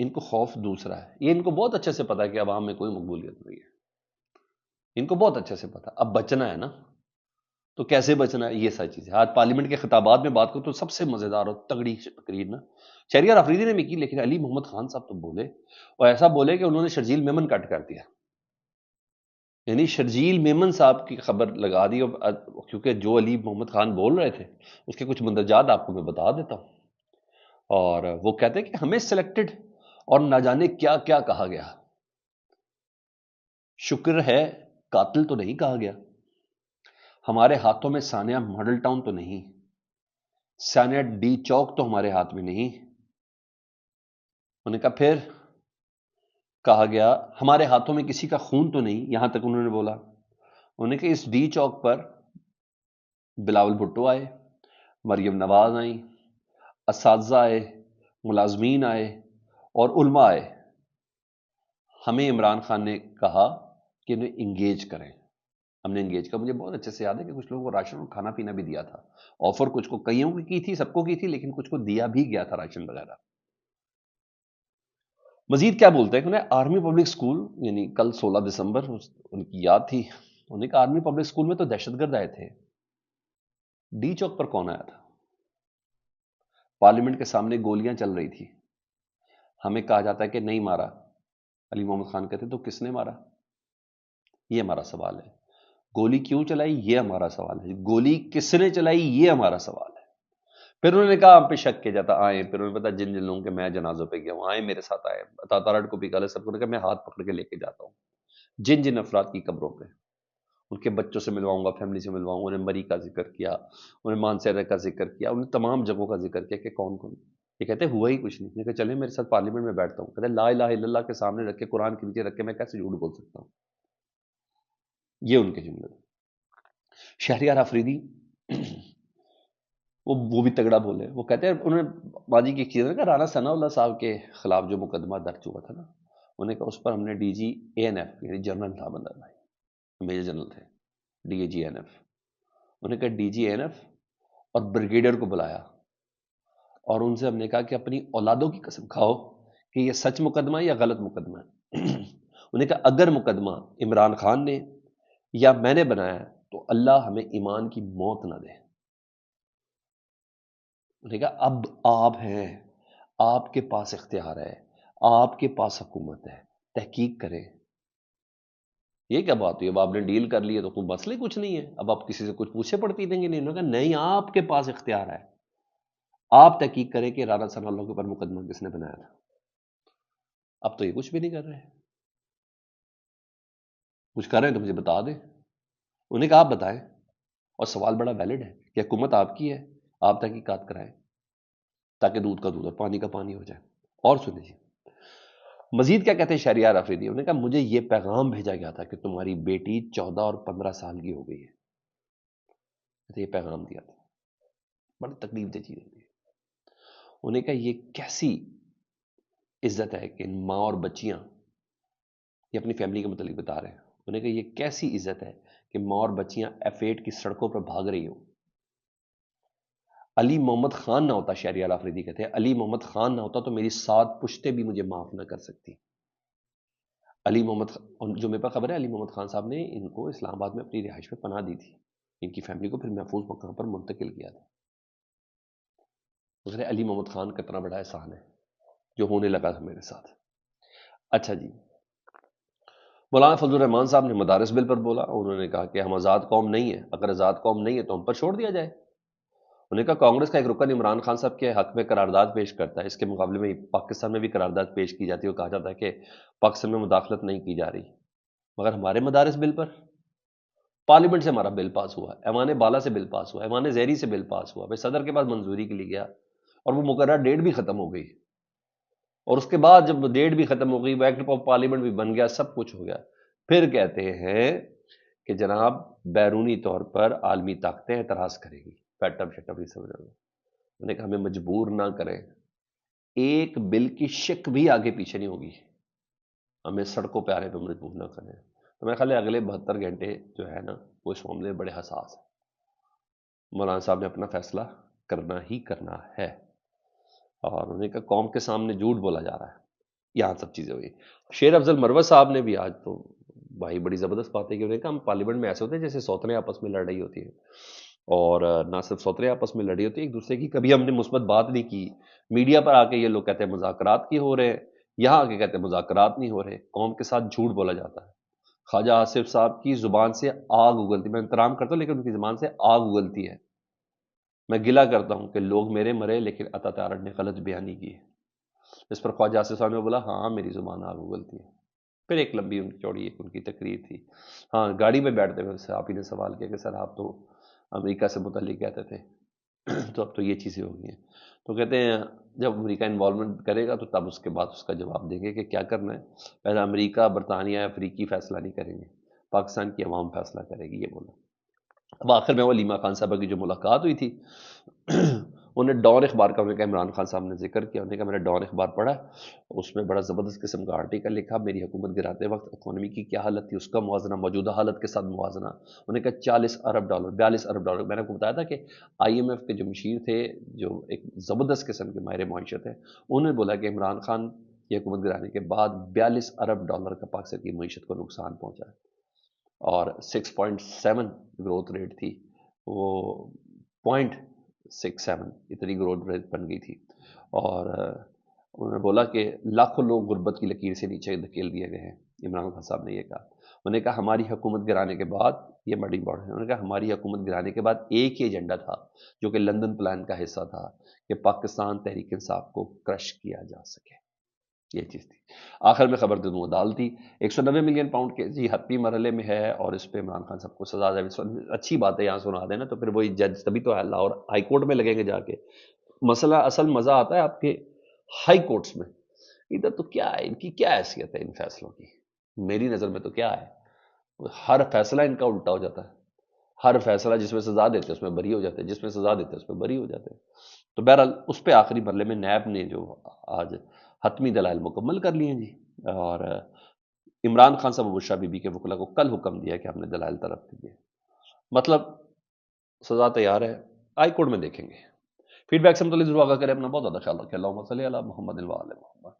ان کو خوف دوسرا ہے. یہ ان کو بہت اچھے سے پتا ہے کہ عوام میں کوئی مقبولیت نہیں ہے. ان کو بہت اچھے سے پتا. اب بچنا ہے نا, تو کیسے بچنا ہے, یہ ساری چیزیں. آج پارلیمنٹ کے خطابات میں بات کروں تو سب سے مزیدار اور تگڑی تقریر نا شہریار آفریدی نے بھی کی, لیکن علی محمد خان صاحب تو بولے, اور ایسا بولے کہ انہوں نے شرجیل میمن کٹ کر دیا. یعنی شرجیل میمن صاحب کی خبر لگا دی. کیونکہ جو علی محمد خان بول رہے تھے اس کے کچھ مندرجات آپ کو میں بتا دیتا ہوں. اور وہ کہتے ہیں کہ ہمیں سلیکٹڈ اور نہ جانے کیا کیا کہا گیا. شکر ہے قاتل تو نہیں کہا گیا. ہمارے ہاتھوں میں ثانیہ ماڈل ٹاؤن تو نہیں, ثانیہ ڈی چوک تو ہمارے ہاتھ میں نہیں. انہوں نے کہا پھر کہا گیا ہمارے ہاتھوں میں کسی کا خون تو نہیں. یہاں تک انہوں نے بولا. انہوں نے کہا اس ڈی چوک پر بلاول بھٹو آئے, مریم نواز آئیں, اساتذہ آئے, ملازمین آئے اور علماء آئے. ہمیں عمران خان نے کہا کہ انہیں انگیج کریں. ہم نے انگیج کیا. مجھے بہت اچھے سے یاد ہے کہ کچھ لوگوں کو راشن اور کھانا پینا بھی دیا تھا. آفر کچھ کو کئیوں کی تھی, سب کو کی تھی, لیکن کچھ کو دیا بھی گیا تھا راشن وغیرہ. مزید کیا بولتے ہیں کہ انہیں آرمی پبلک سکول, یعنی کل 16 دسمبر ان کی یاد تھی, انہوں نے کہا آرمی پبلک سکول میں تو دہشت گرد آئے تھے. ڈی چوک پر کون آیا تھا؟ پارلیمنٹ کے سامنے گولیاں چل رہی تھی. ہمیں کہا جاتا ہے کہ نہیں مارا. علی محمد خان کہتے تو کس نے مارا؟ یہ ہمارا سوال ہے. گولی کیوں چلائی یہ ہمارا سوال ہے. گولی کس نے چلائی یہ ہمارا سوال ہے. پھر انہوں نے کہا ہم پہ شک کیا جاتا. آئے, پھر انہوں نے بتا جن لوگوں کے میں جنازوں پہ گیا ہوں, آئے میرے ساتھ آئے, تارٹ کو بھی گالے سب کو کہا میں ہاتھ پکڑ کے لے کے جاتا ہوں جن جن افراد کی قبروں پہ. ان کے بچوں سے ملواؤں گا, فیملی سے ملواؤں گا. انہیں مری کا ذکر کیا, انہیں مانسیرہ کا ذکر کیا, انہیں تمام جگہوں کا ذکر کیا کہ کون کون. یہ کہتے ہوا ہی کچھ نہیں. کہا چلے میرے ساتھ پارلیمنٹ میں بیٹھتا ہوں. کہتے لا الہ الا اللہ کے سامنے رکھ کے, قرآن کے نیچے رکھ کے میں کیسے جھوٹ بول سکتا ہوں. یہ ان کے جملے. شہریار آفریدی وہ بھی تگڑا بولے. وہ کہتے ہیں انہوں نے ماضی کی چیز کہ رانا ثناء اللہ صاحب کے خلاف جو مقدمہ درج ہوا تھا نا, انہوں نے کہا اس پر ہم نے D G A N F, یعنی جنرل تھا بندہ بھائی, میجر جنرل تھے, D A G N F. انہوں نے کہا ڈی جی این ایف اور بریگیڈیئر کو بلایا اور ان سے ہم نے کہا کہ اپنی اولادوں کی قسم کھاؤ کہ یہ سچ مقدمہ ہے یا غلط مقدمہ ہے. انہوں نے کہا اگر مقدمہ عمران خان نے یا میں نے بنایا تو اللہ ہمیں ایمان کی موت نہ دے. انہوں نے کہا اب آپ ہیں, آپ کے پاس اختیار ہے, آپ کے پاس حکومت ہے, تحقیق کریں. یہ کیا بات ہوئی؟ اب آپ نے ڈیل کر لی ہے تو کوئی مسئلہ کچھ نہیں ہے, اب آپ کسی سے کچھ پوچھے پڑتی دیں گے نہیں. انہوں نے کہا نہیں, آپ کے پاس اختیار ہے, آپ تحقیق کریں کہ رانا ثناء اللہ کے اوپر مقدمہ کس نے بنایا تھا. اب تو یہ کچھ بھی نہیں کر رہے. کچھ کر رہے ہیں تو مجھے بتا دیں. انہوں نے کہا آپ بتائیں, اور سوال بڑا ویلڈ ہے کہ حکومت آپ کی ہے, آپ تحقیقات کرائیں تاکہ دودھ کا دودھ اور پانی کا پانی ہو جائے. اور سنیں جی مزید کیا کہتے ہیں شہریار آفریدی. انہوں نے کہا مجھے یہ پیغام بھیجا گیا تھا کہ تمہاری بیٹی 14 اور 15 سال کی ہو گئی ہے. یہ پیغام دیا تھا. بڑی تکلیف دہ چیز ہوتی ہے. انہوں نے کہا یہ کیسی عزت ہے کہ ماں اور بچیاں, یہ اپنی فیملی کے متعلق بتا رہے ہیں, انہوں نے کہا یہ کیسی عزت ہے کہ ماں اور بچیاں F8 کی سڑکوں پر بھاگ رہی ہوں. علی محمد خان نہ ہوتا, شہریار آفریدی کہتے ہیں, علی محمد خان نہ ہوتا تو میری 7 پشتیں بھی مجھے معاف نہ کر سکتی. علی محمد جو میرے پاس خبر ہے, علی محمد خان صاحب نے ان کو اسلام آباد میں اپنی رہائش میں پناہ دی تھی, ان کی فیملی کو پھر محفوظ مقام پر منتقل کیا تھا. علی محمد خان کا اتنا بڑا احسان ہے جو ہونے لگا تھا میرے ساتھ. اچھا جی, مولانا فضل الرحمان صاحب نے مدارس بل پر بولا. انہوں نے کہا کہ ہم آزاد قوم نہیں ہیں, اگر آزاد قوم نہیں ہے تو ہم پر چھوڑ دیا جائے. انہوں نے کہا کانگریس کا ایک رکن عمران خان صاحب کے حق میں قرارداد پیش کرتا ہے, اس کے مقابلے میں پاکستان میں بھی قرارداد پیش کی جاتی ہے, اور کہا جاتا ہے کہ پاکستان میں مداخلت نہیں کی جا رہی. مگر ہمارے مدارس بل پر پارلیمنٹ سے ہمارا بل پاس ہوا, ایوان بالا سے بل پاس ہوا, ایوان زیری سے بل پاس ہوا, بھائی صدر کے پاس منظوری کے لیے گیا اور وہ مقررہ ڈیٹ بھی ختم ہو گئی, اور اس کے بعد جب ڈیٹ بھی ختم ہو گئی, وہ ایکٹ آف پارلیمنٹ بھی بن گیا, سب کچھ ہو گیا. پھر کہتے ہیں کہ جناب بیرونی طور پر عالمی طاقتیں اعتراض کریں گی. پیٹ اپ شٹ اپ, یہ سمجھ رہے ہیں کہ ہمیں مجبور نہ کریں, ایک بل کی شک بھی آگے پیچھے نہیں ہوگی, ہمیں سڑکوں پہ آنے پہ مجبور نہ کریں. تو میں خیال ہے اگلے 72 گھنٹے جو ہے نا وہ اس معاملے میں بڑے حساس ہیں. مولانا صاحب نے اپنا فیصلہ کرنا ہی کرنا ہے, اور انہوں نے کہا قوم کے سامنے جھوٹ بولا جا رہا ہے, یہاں سب چیزیں ہوئی. شیر افضل مروت صاحب نے بھی آج تو بھائی بڑی زبردست بات ہے کہ انہوں نے کہا ہم پارلیمنٹ میں ایسے ہوتے ہیں جیسے سوتنے آپس میں لڑ رہی ہوتی ہیں. اور نہ صرف سوتنے آپس میں لڑی ہوتی ہے ایک دوسرے کی، کبھی ہم نے مثبت بات نہیں کی. میڈیا پر آ کے یہ لوگ کہتے ہیں مذاکرات کی ہو رہے ہیں، یہاں آ کے کہتے ہیں مذاکرات نہیں ہو رہے. قوم کے ساتھ جھوٹ بولا جاتا ہے. خواجہ آصف صاحب کی زبان سے آگ اگلتی، میں احترام کرتا ہوں لیکن ان کی زبان سے آگ اگلتی ہے. میں گلہ کرتا ہوں کہ لوگ میرے مرے لیکن عطا تارڑ نے غلط بیانی کی ہے. اس پر خواجہ آصف صاحب نے بولا ہاں میری زبان آگ اگلتی ہے. پھر ایک لمبی ان کی چوڑی ایک ان کی تقریر تھی. ہاں گاڑی میں بیٹھتے ہوئے سے آپ ہی نے سوال کیا کہ سر آپ تو امریکہ سے متعلق کہتے تھے تو اب تو یہ چیزیں ہو گئی ہیں. تو کہتے ہیں جب امریکہ انوالومنٹ کرے گا تو تب اس کے بعد اس کا جواب دیں گے کہ کیا کرنا ہے. پہلے امریکہ برطانیہ افریقی فیصلہ نہیں کریں گے، پاکستان کی عوام فیصلہ کرے گی، یہ بولا. اب آخر میں وہ علیمہ خان صاحبہ کی جو ملاقات ہوئی تھی انہیں ڈان اخبار کا انہوں نے کہا عمران خان صاحب نے ذکر کیا، انہوں نے کہا میں نے ڈان اخبار پڑھا، اس میں بڑا زبردست قسم کا آرٹیکل لکھا میری حکومت گراتے وقت اکانومی کی کیا حالت تھی، اس کا موازنہ موجودہ حالت کے ساتھ موازنہ. انہوں نے کہا 40 ارب ڈالر 42 ارب ڈالر. میں نے آپ کو بتایا تھا کہ آئی ایم ایف کے جو مشیر تھے جو ایک زبردست قسم کے ماہر معیشت ہیں، انہوں نے بولا کہ عمران خان کی حکومت گرانے کے بعد 42 ارب ڈالر کا پاکستان کی معیشت کو نقصان پہنچا ہے. اور 6.7 گروتھ ریٹ تھی، وہ 0.67 اتنی گروتھ ریٹ بن گئی تھی. اور انہوں نے بولا کہ لاکھوں لوگ غربت کی لکیر سے نیچے دھکیل دیے گئے ہیں. عمران خان صاحب نے یہ کہا. انہوں نے کہا ہماری حکومت گرانے کے بعد، یہ بڑی بات ہے، انہوں نے کہا ہماری حکومت گرانے کے بعد ایک ہی ایجنڈا تھا جو کہ لندن پلان کا حصہ تھا کہ پاکستان تحریک انصاف کو کرش کیا جا سکے. یہ چیز تھی. آخر میں خبر دوں عدالتی 190 ملین پاؤنڈ کے جی حتمی مرحلے میں ہے اور اس پہ عمران خان صاحب کو سزا دے. اچھی بات ہے یہاں سنا دینا تو پھر وہی جج تبھی تو لاہور ہائی کورٹ میں لگیں گے جا کے. مسئلہ اصل مزہ آتا ہے آپ کے ہائی کورٹس میں. ادھر تو کیا ہے، ان کی کیا حیثیت ہے ان فیصلوں کی؟ میری نظر میں تو کیا ہے، ہر فیصلہ ان کا الٹا ہو جاتا ہے. ہر فیصلہ جس میں سزا دیتے اس میں بری ہو جاتے، جس میں سزا دیتے اس میں بری ہو جاتے. تو بہرحال اس پہ آخری مرحلے میں نیب نے جو آج حتمی دلائل مکمل کر لیے ہیں جی. اور عمران خان صاحب بشرا بی بی کے وکلا کو کل حکم دیا کہ ہم نے دلائل طلب کیے، مطلب سزا تیار ہے، ہائی کورٹ میں دیکھیں گے. فیڈ بیک سے متعلق ضرور آگاہ کریں. اپنا بہت زیادہ خیال رکھیں. اللہم صلی علی محمد و علی محمد.